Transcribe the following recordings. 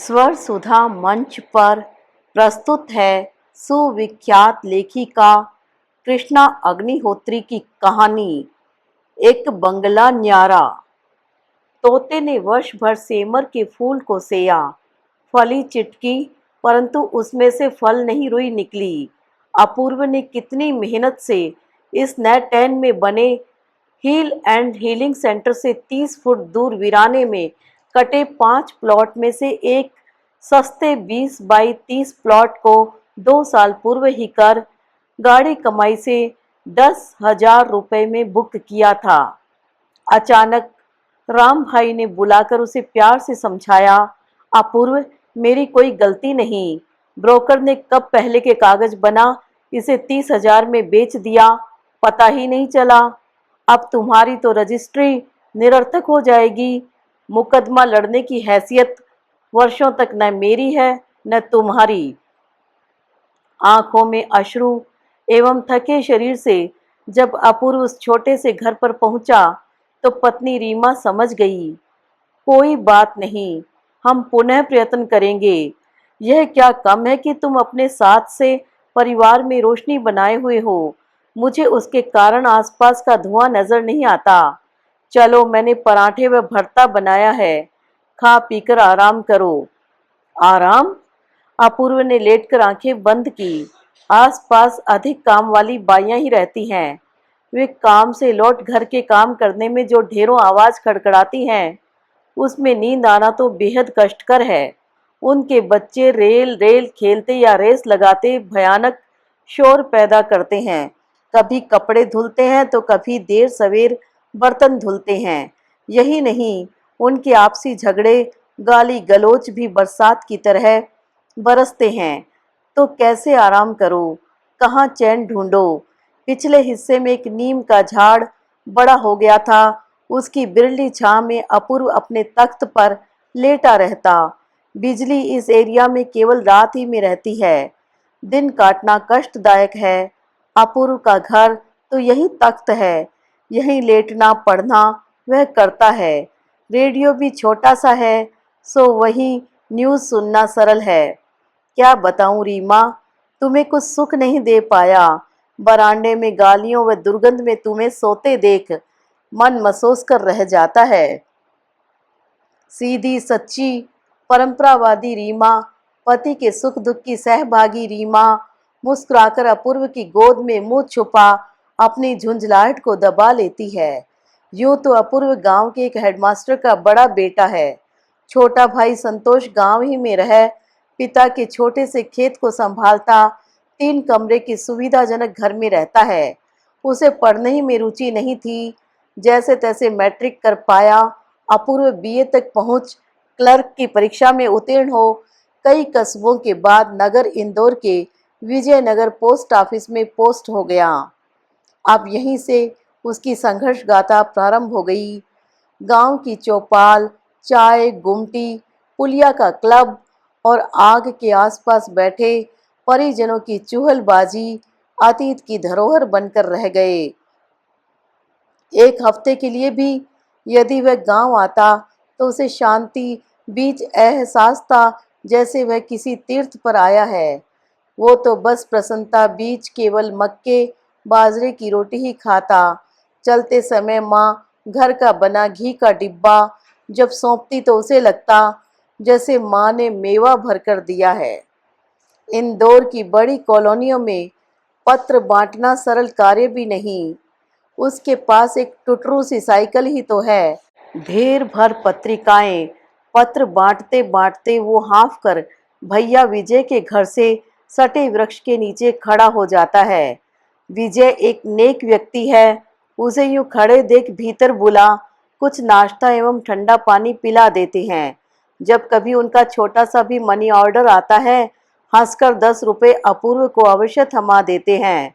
स्वर सुधा मंच पर प्रस्तुत है सुविख्यात लेखिका कृष्णा अग्निहोत्री की कहानी एक बंगला न्यारा। तोते ने वर्ष भर सेमर के फूल को सेया, फली चिटकी परंतु उसमें से फल नहीं रुई निकली। अपूर्व ने कितनी मेहनत से इस नेट 10 में बने हील एंड हीलिंग सेंटर से 30 फुट दूर वीराने में कटे 5 प्लॉट में से एक सस्ते 20 बाई 30 प्लॉट को 2 साल पूर्व ही कर गाड़ी कमाई से 10,000 रुपए में बुक किया था। अचानक राम भाई ने बुलाकर उसे प्यार से समझाया, अपूर्व मेरी कोई गलती नहीं, ब्रोकर ने कब पहले के कागज बना इसे 30,000 में बेच दिया, पता ही नहीं चला। अब तुम्हारी तो रजिस्ट्री निरर्थक हो जाएगी। मुकदमा लड़ने की हैसियत वर्षों तक न मेरी है न तुम्हारी। आंखों में अश्रु एवं थके शरीर से जब अपूर्व उस छोटे से घर पर पहुंचा तो पत्नी रीमा समझ गई। कोई बात नहीं, हम पुनः प्रयत्न करेंगे। यह क्या कम है कि तुम अपने साथ से परिवार में रोशनी बनाए हुए हो। मुझे उसके कारण आसपास का धुआं नजर नहीं आता। चलो, मैंने पराठे व भरता बनाया है, खा पीकर आराम करो। आराम? अपूर्व ने लेटकर आंखें बंद की। आसपास अधिक काम वाली बाइयां ही रहती हैं। वे काम से लौट घर के काम करने में जो ढेरों आवाज खड़खड़ाती हैं, उसमें नींद आना तो बेहद कष्टकर है। उनके बच्चे रेल रेल खेलते या रेस लगाते भयानक शोर पैदा करते हैं। कभी कपड़े धुलते हैं तो कभी देर सवेर बर्तन धुलते हैं। यही नहीं, उनके आपसी झगड़े गाली गलौज भी बरसात की तरह बरसते हैं। तो कैसे आराम करो, कहाँ चैन ढूंढो। पिछले हिस्से में एक नीम का झाड़ बड़ा हो गया था। उसकी बिरली छां में अपूर्व अपने तख्त पर लेटा रहता। बिजली इस एरिया में केवल रात ही में रहती है। दिन काटना कष्टदायक है। अपूर्व का घर तो यही तख्त है। यहीं लेटना पढ़ना वह करता है। रेडियो भी छोटा सा है, सो वही न्यूज़ सुनना सरल है। क्या बताऊं रीमा, तुम्हें कुछ सुख नहीं दे पाया। बरांडे में गालियों व दुर्गंध में तुम्हें सोते देख मन महसूस कर रह जाता है। सीधी सच्ची परंपरावादी रीमा, पति के सुख दुख की सहभागी रीमा, मुस्कुराकर अपूर्व की गोद में मुंह छुपा अपनी झुंझलाहट को दबा लेती है। यूं तो अपूर्व गांव के एक हेडमास्टर का बड़ा बेटा है। छोटा भाई संतोष गांव ही में रह पिता के छोटे से खेत को संभालता 3 कमरे की सुविधाजनक घर में रहता है। उसे पढ़ने ही में रुचि नहीं थी। जैसे तैसे मैट्रिक कर पाया। अपूर्व बीए तक पहुंच क्लर्क की परीक्षा में उत्तीर्ण हो कई कस्बों के बाद नगर इंदौर के विजयनगर पोस्ट ऑफिस में पोस्ट हो गया। अब यहीं से उसकी संघर्ष गाथा प्रारंभ हो गई। गांव की चौपाल, चाय गुमटी, पुलिया का क्लब और आग के आसपास बैठे परिजनों की चुहलबाजी अतीत की धरोहर बनकर रह गए। एक हफ्ते के लिए भी यदि वह गांव आता तो उसे शांति बीच एहसास था जैसे वह किसी तीर्थ पर आया है। वो तो बस प्रसन्नता बीच केवल मक्के बाजरे की रोटी ही खाता। चलते समय माँ घर का बना घी का डिब्बा जब सौंपती तो उसे लगता जैसे माँ ने मेवा भरकर दिया है। इंदौर की बड़ी कॉलोनियों में पत्र बांटना सरल कार्य भी नहीं। उसके पास एक टुटरू सी साइकिल ही तो है। ढेर भर पत्रिकाएं। पत्र बांटते बांटते वो हाँफ कर भैया विजय के घर से सटे वृक्ष के नीचे खड़ा हो जाता है। विजय एक नेक व्यक्ति है। उसे यूं खड़े देख भीतर बुला कुछ नाश्ता एवं ठंडा पानी पिला देते हैं। जब कभी उनका छोटा सा भी मनी ऑर्डर आता है, हंसकर 10 रुपए अपूर्व को अवश्य थमा देते हैं।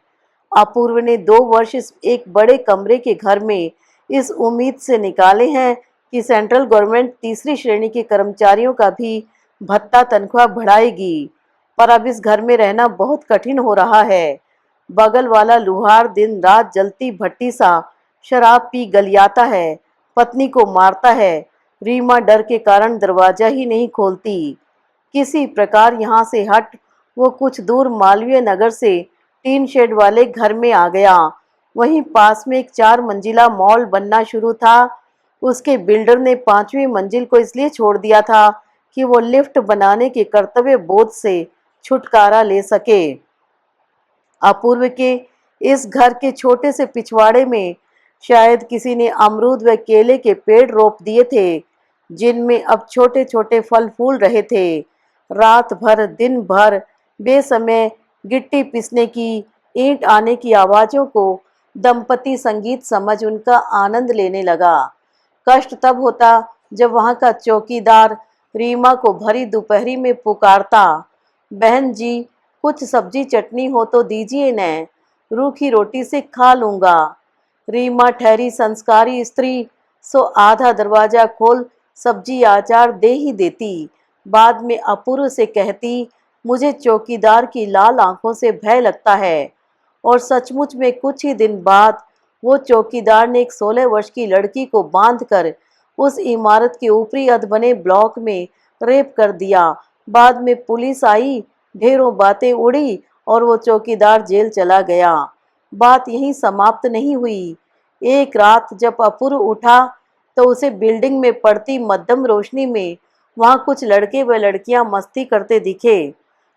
अपूर्व ने 2 वर्ष इस एक बड़े कमरे के घर में इस उम्मीद से निकाले हैं कि सेंट्रल गवर्नमेंट तीसरी श्रेणी के कर्मचारियों का भी भत्ता तनख्वाह बढ़ाएगी, पर अब इस घर में रहना बहुत कठिन हो रहा है। बगल वाला लुहार दिन रात जलती भट्टी सा शराब पी गलियाता है, पत्नी को मारता है। रीमा डर के कारण दरवाजा ही नहीं खोलती। किसी प्रकार यहाँ से हट वो कुछ दूर मालवीय नगर से टीन शेड वाले घर में आ गया। वहीं पास में एक 4 मंजिला मॉल बनना शुरू था। उसके बिल्डर ने 5वीं मंजिल को इसलिए छोड़ दिया था कि वो लिफ्ट बनाने के कर्तव्य बोध से छुटकारा ले सके। अपूर्व के इस घर के छोटे से पिछवाड़े में शायद किसी ने अमरूद व केले के पेड़ रोप दिए थे, जिनमें अब छोटे छोटे फल फूल रहे थे। रात भर दिन भर बेसमय गिट्टी पीसने की, ईंट आने की आवाज़ों को दंपति संगीत समझ उनका आनंद लेने लगा। कष्ट तब होता जब वहाँ का चौकीदार रीमा को भरी दोपहरी में पुकारता, बहन जी कुछ सब्जी चटनी हो तो दीजिए न, रूखी रोटी से खा लूँगा। रीमा ठहरी संस्कारी स्त्री, सो आधा दरवाजा खोल सब्जी अचार दे ही देती। बाद में अपूर्व से कहती, मुझे चौकीदार की लाल आंखों से भय लगता है। और सचमुच में कुछ ही दिन बाद वो चौकीदार ने एक 16 वर्ष की लड़की को बांधकर उस इमारत के ऊपरी अध बने ब्लॉक में रेप कर दिया। बाद में पुलिस आई, ढेरों बातें उड़ी और वो चौकीदार जेल चला गया। बात यहीं समाप्त नहीं हुई। एक रात जब अपूर्व उठा तो उसे बिल्डिंग में पड़ती मध्यम रोशनी में वहाँ कुछ लड़के व लड़कियां मस्ती करते दिखे।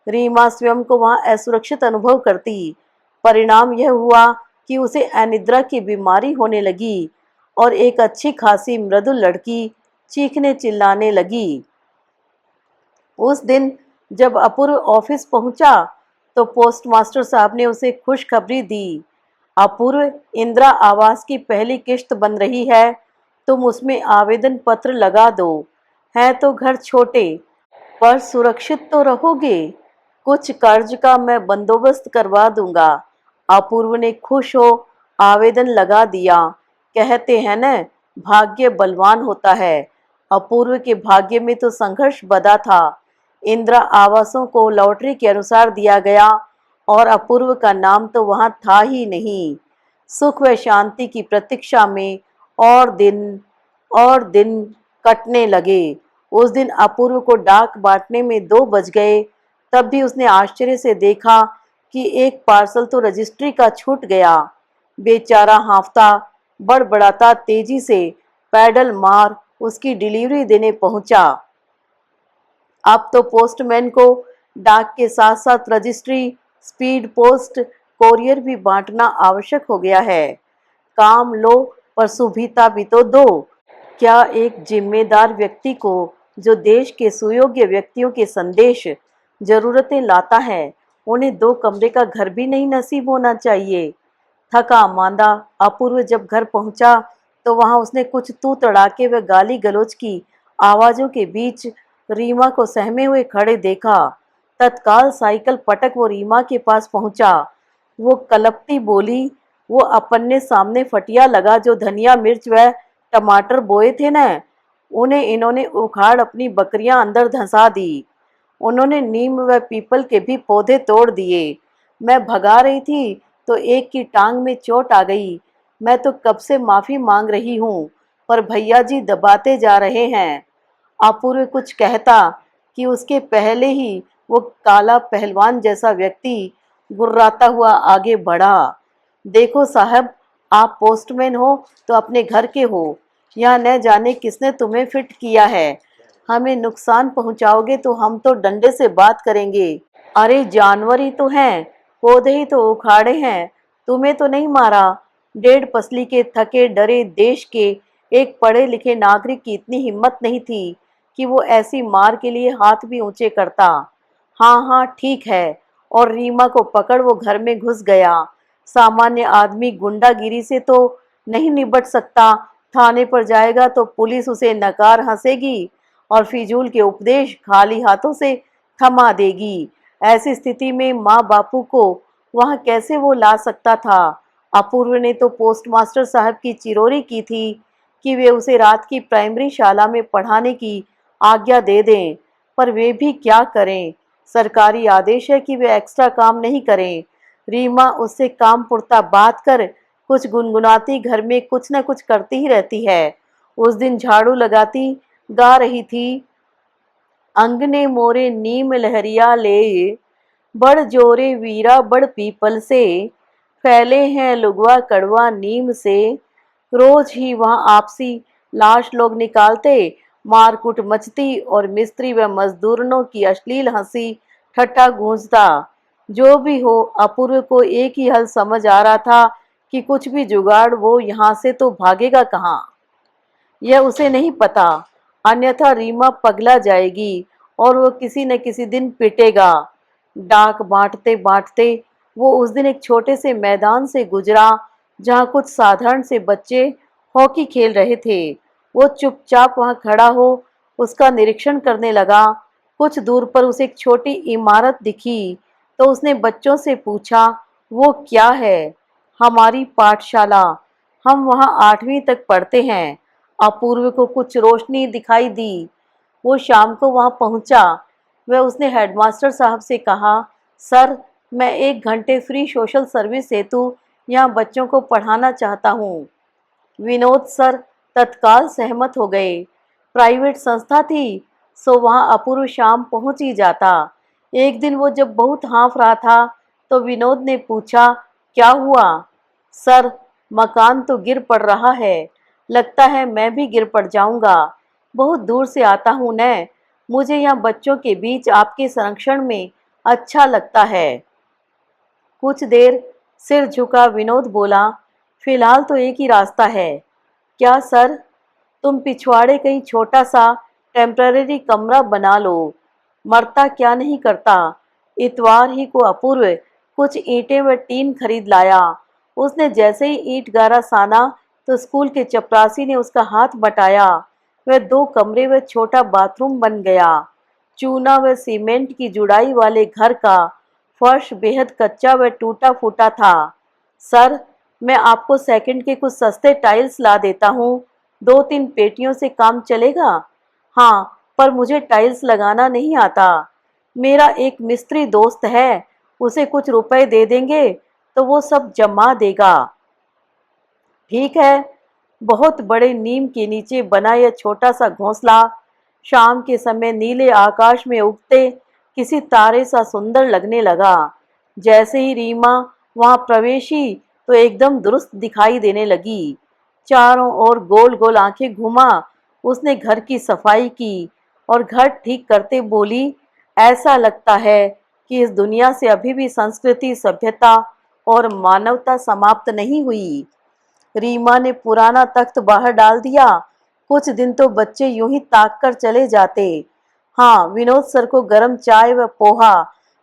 रीमा स्वयं को वहाँ असुरक्षित अनुभव करती। परिणाम यह हुआ कि उसे अनिद्रा की बीमारी होने लगी और एक अच्छी खासी मृदुल लड़की चीखने चिल्लाने लगी। उस दिन जब अपूर्व ऑफिस पहुंचा तो पोस्टमास्टर साहब ने उसे खुशखबरी दी, अपूर्व, इंदिरा आवास की पहली किश्त बन रही है, तुम उसमें आवेदन पत्र लगा दो। है तो घर छोटे पर सुरक्षित तो रहोगे। कुछ कर्ज का मैं बंदोबस्त करवा दूंगा। अपूर्व ने खुश हो आवेदन लगा दिया। कहते हैं न, भाग्य बलवान होता है। अपूर्व के भाग्य में तो संघर्ष बदा था। इंदिरा आवासों को लॉटरी के अनुसार दिया गया और अपूर्व का नाम तो वहां था ही नहीं। सुख व शांति की प्रतीक्षा में और दिन कटने लगे। उस दिन अपूर्व को डाक बांटने में 2 बज गए। तब भी उसने आश्चर्य से देखा कि एक पार्सल तो रजिस्ट्री का छूट गया। बेचारा हांफता बड़बड़ाता तेजी से पैडल मार उसकी डिलीवरी देने पहुंचा। अब तो पोस्टमैन को डाक के साथ साथ रजिस्ट्री, स्पीड पोस्ट, कोरियर भी बांटना आवश्यक हो गया है। काम लो पर सुविधा भी तो दो। क्या एक जिम्मेदार व्यक्ति को जो देश के सुयोग्य व्यक्तियों के संदेश जरूरतें लाता है, उन्हें 2 कमरे का घर भी नहीं नसीब होना चाहिए। थका मांदा अपूर्व जब घर पहुंचा तो वहां उसने कुछ तू तड़ाके व गाली गलौज की आवाजों के बीच रीमा को सहमे हुए खड़े देखा। तत्काल साइकिल पटक वो रीमा के पास पहुंचा। वो कलपती बोली, वो अपने सामने फटिया लगा जो धनिया मिर्च व टमाटर बोए थे न, उन्हें इन्होंने उखाड़ अपनी बकरियां अंदर धंसा दी। उन्होंने नीम व पीपल के भी पौधे तोड़ दिए। मैं भगा रही थी तो एक की टांग में चोट आ गई। मैं तो कब से माफी मांग रही हूँ, पर भैया जी दबाते जा रहे हैं। अपूर्व कुछ कहता कि उसके पहले ही वो काला पहलवान जैसा व्यक्ति गुर्राता हुआ आगे बढ़ा। देखो साहब, आप पोस्टमैन हो तो अपने घर के हो, या न जाने किसने तुम्हें फिट किया है। हमें नुकसान पहुंचाओगे तो हम तो डंडे से बात करेंगे। अरे जानवर ही तो हैं, पौधे ही तो उखाड़े हैं, तुम्हें तो नहीं मारा। 1.5 पसली के थके डरे देश के एक पढ़े लिखे नागरिक की इतनी हिम्मत नहीं थी कि वो ऐसी मार के लिए हाथ भी ऊंचे करता। हाँ हाँ ठीक है। और रीमा को पकड़ वो घर में घुस गया। सामान्य आदमी गुंडागिरी से तो नहीं निपट सकता। थाने पर जाएगा तो पुलिस उसे नकार हंसेगी और फिजूल के उपदेश खाली हाथों से थमा देगी। ऐसी स्थिति में माँ बापू को वहाँ कैसे वो ला सकता था। अपूर्व ने तो पोस्टमास्टर साहब की चिरोरी की थी कि वे उसे रात की प्राइमरी शाला में पढ़ाने की आज्ञा दे दें, पर वे भी क्या करें। सरकारी आदेश है कि वे एक्स्ट्रा काम नहीं करें। रीमा उससे काम पुरता बात कर कुछ गुनगुनाती घर में कुछ न कुछ करती ही रहती है। उस दिन झाड़ू लगाती गा रही थी, अंगने मोरे नीम लहरिया ले, बड़ जोरे वीरा बड़ पीपल से, फैले हैं लुगवा कड़वा नीम से। रोज ही वहां आपसी लाश लोग निकालते, मारकूट मचती और मिस्त्री व मजदूरों की अश्लील हंसी ठट्ठा गूंजता। जो भी हो, अपूर्व को एक ही हल समझ आ रहा था कि कुछ भी जुगाड़, वो यहाँ से तो भागेगा कहाँ। यह उसे नहीं पता, अन्यथा रीमा पगला जाएगी और वो किसी न किसी दिन पिटेगा। डाक बांटते बांटते वो उस दिन एक छोटे से मैदान से गुजरा जहाँ कुछ साधारण से बच्चे हॉकी खेल रहे थे। वो चुपचाप वहाँ खड़ा हो उसका निरीक्षण करने लगा। कुछ दूर पर उसे एक छोटी इमारत दिखी तो उसने बच्चों से पूछा, वो क्या है? हमारी पाठशाला, हम वहाँ 8वीं तक पढ़ते हैं। अपूर्व को कुछ रोशनी दिखाई दी। वो शाम को वहां पहुंचा। वह उसने हेडमास्टर साहब से कहा, सर, मैं 1 घंटे फ्री सोशल सर्विस हेतु यहाँ बच्चों को पढ़ाना चाहता हूँ। विनोद सर तत्काल सहमत हो गए। प्राइवेट संस्था थी, सो वहाँ अपूर्व शाम पहुंच ही जाता। एक दिन वो जब बहुत हाँफ रहा था तो विनोद ने पूछा, क्या हुआ? सर, मकान तो गिर पड़ रहा है, लगता है मैं भी गिर पड़ जाऊंगा। बहुत दूर से आता हूँ न, मुझे यहाँ बच्चों के बीच आपके संरक्षण में अच्छा लगता है। कुछ देर सिर झुका विनोद बोला, फिलहाल तो एक ही रास्ता है। क्या सर? तुम पिछवाड़े कहीं छोटा सा टेम्पररी कमरा बना लो, मरता क्या नहीं करता। इतवार ही को अपूर्व कुछ ईंटें व टीन खरीद लाया। उसने जैसे ही ईंट गारा साना तो स्कूल के चपरासी ने उसका हाथ बटाया। वह 2 कमरे व छोटा बाथरूम बन गया। चूना व सीमेंट की जुड़ाई वाले घर का फर्श बेहद कच्चा व टूटा फूटा था। सर, मैं आपको सेकंड के कुछ सस्ते टाइल्स ला देता हूँ, 2-3 पेटियों से काम चलेगा? हाँ, पर मुझे टाइल्स लगाना नहीं आता। मेरा एक मिस्त्री दोस्त है, उसे कुछ रुपए दे देंगे तो वो सब जमा देगा। ठीक है। बहुत बड़े नीम के नीचे बना यह छोटा सा घोंसला शाम के समय नीले आकाश में उगते किसी तारे सा सुंदर लगने लगा। जैसे ही रीमा वहां प्रवेशी तो एकदम दुरुस्त दिखाई देने लगी। चारों ओर गोल गोल आंखें घुमा उसने घर की सफाई की और घर ठीक करते बोली, ऐसा लगता है कि इस दुनिया से अभी भी संस्कृति, सभ्यता और मानवता समाप्त नहीं हुई। रीमा ने पुराना तख्त बाहर डाल दिया। कुछ दिन तो बच्चे यूं ही ताक कर चले जाते। हाँ, विनोद सर को गरम चाय व पोहा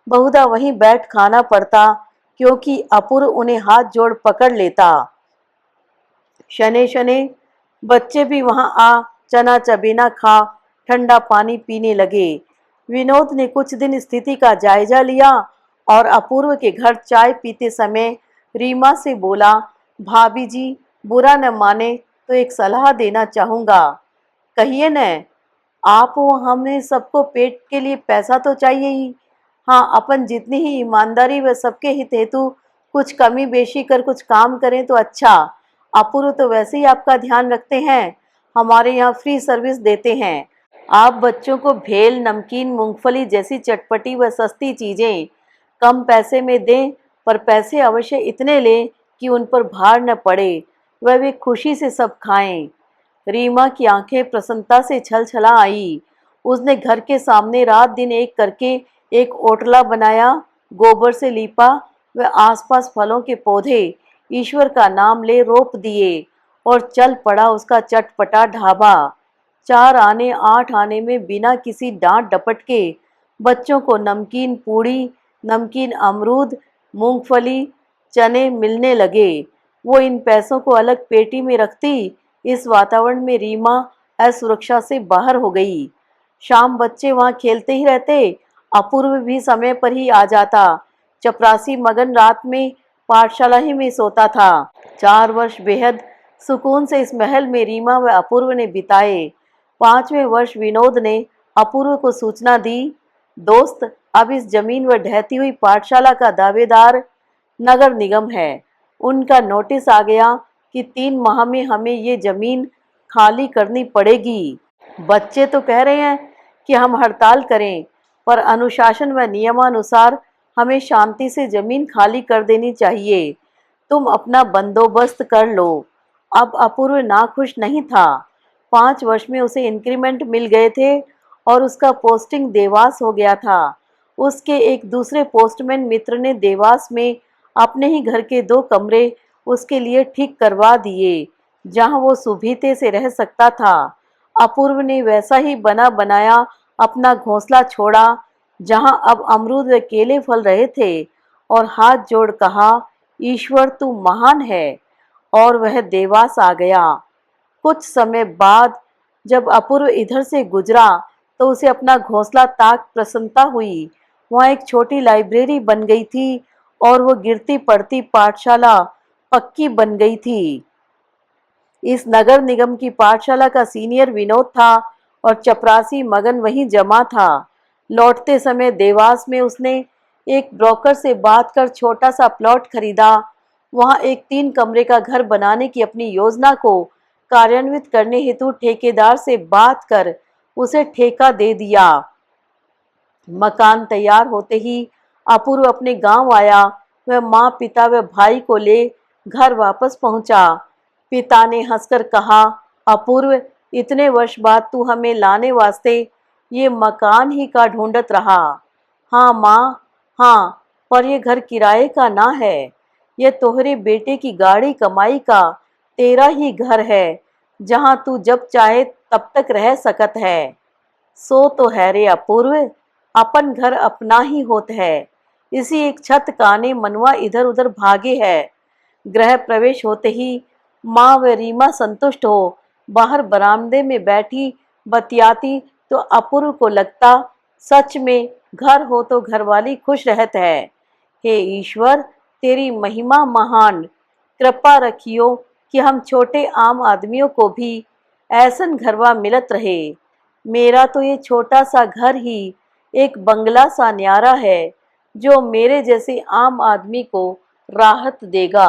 बहुधा वहीं बैठ खाना पड़ता, क्योंकि अपूर्व उन्हें हाथ जोड़ पकड़ लेता। शने शने बच्चे भी वहां आ चना चबेना खा ठंडा पानी पीने लगे। विनोद ने कुछ दिन स्थिति का जायजा लिया और अपूर्व के घर चाय पीते समय रीमा से बोला, भाभी जी, बुरा न माने तो एक सलाह देना चाहूँगा। कहिए न। आप वो, हमने सबको पेट के लिए पैसा तो चाहिए ही। हाँ, अपन जितनी ही ईमानदारी व सबके हित हेतु कुछ कमी बेशी कर कुछ काम करें तो अच्छा। अपूर्व तो वैसे ही आपका ध्यान रखते हैं, हमारे यहाँ फ्री सर्विस देते हैं। आप बच्चों को भेल, नमकीन, मूंगफली जैसी चटपटी व सस्ती चीज़ें कम पैसे में दें, पर पैसे अवश्य इतने लें कि उन पर भार न पड़े, वह वे खुशी से सब खाएं। रीमा की आंखें प्रसन्नता से छलछला आई। उसने घर के सामने रात दिन एक करके एक ओटला बनाया, गोबर से लीपा व आसपास फलों के पौधे ईश्वर का नाम ले रोप दिए और चल पड़ा उसका चटपटा ढाबा। 4 आने 8 आने में बिना किसी डांट डपट के बच्चों को नमकीन पूड़ी, नमकीन अमरूद, मूंगफली, चने मिलने लगे। वो इन पैसों को अलग पेटी में रखती। इस वातावरण में रीमा असुरक्षा से बाहर हो गई। शाम बच्चे वहां खेलते ही रहते, अपूर्व भी समय पर ही आ जाता। चपरासी मगन रात में पाठशाला ही में सोता था। 4 वर्ष बेहद सुकून से इस महल में रीमा व अपूर्व ने बिताए। 5वें वर्ष विनोद ने अपूर्व को सूचना दी, दोस्त, अब इस जमीन व ढहती हुई पाठशाला का दावेदार नगर निगम है। उनका नोटिस आ गया कि 3 माह में हमें ये जमीन खाली करनी पड़ेगी। बच्चे तो कह रहे हैं कि हम हड़ताल करें, पर अनुशासन व नियमानुसार हमें शांति से जमीन खाली कर देनी चाहिए। तुम अपना बंदोबस्त कर लो। अब अपूर्व नाखुश नहीं था। 5 वर्ष में उसे इंक्रीमेंट मिल गए थे और उसका पोस्टिंग देवास हो गया था। उसके एक दूसरे पोस्टमैन मित्र ने देवास में अपने ही घर के 2 कमरे उसके लिए ठीक करवा दिए, जहां वो सुभीते से रह सकता था। अपूर्व ने वैसा ही बना बनाया अपना घोंसला छोड़ा, जहां अब अमरूद व केले फल रहे थे, और हाथ जोड़ कहा, ईश्वर तू महान है। और वह देवास आ गया। कुछ समय बाद जब अपूर्व इधर से गुजरा तो उसे अपना घोंसला ताक प्रसन्नता हुई। वहाँ एक छोटी लाइब्रेरी बन गई थी और वो गिरती पड़ती पाठशाला पक्की बन गई थी। इस नगर निगम की पाठशाला का सीनियर विनोद था और चपरासी मगन वहीं जमा था। लौटते समय देवास में उसने एक ब्रोकर से बात कर छोटा सा प्लॉट खरीदा। वहां एक 3 कमरे का घर बनाने की अपनी योजना को कार्यान्वित करने हेतु ठेकेदार से बात कर उसे ठेका दे दिया। मकान तैयार होते ही अपूर्व अपने गांव आया। वह माँ, पिता व भाई को ले घर वापस पहुंचा। पिता ने हंसकर कहा, अपूर्व, इतने वर्ष बाद तू हमें लाने वास्ते ये मकान ही का ढूंढत रहा। हाँ माँ, हाँ, पर ये घर किराए का ना है। ये तोहरे बेटे की गाड़ी कमाई का तेरा ही घर है, जहां तू जब चाहे तब तक रह सकत है। सो तो है रे अपूर्व, अपन घर अपना ही होत है। इसी एक छत काने मनवा इधर उधर भागे है। गृह प्रवेश होते ही माँ व रीमा संतुष्ट हो बाहर बरामदे में बैठी बतियाती तो अपूर्व को लगता, सच में घर हो तो घरवाली खुश रहत है। हे ईश्वर, तेरी महिमा महान। कृपा रखियो कि हम छोटे आम आदमियों को भी ऐसन घरवा मिलत रहे। मेरा तो ये छोटा सा घर ही एक बंगला सा न्यारा है, जो मेरे जैसे आम आदमी को राहत देगा।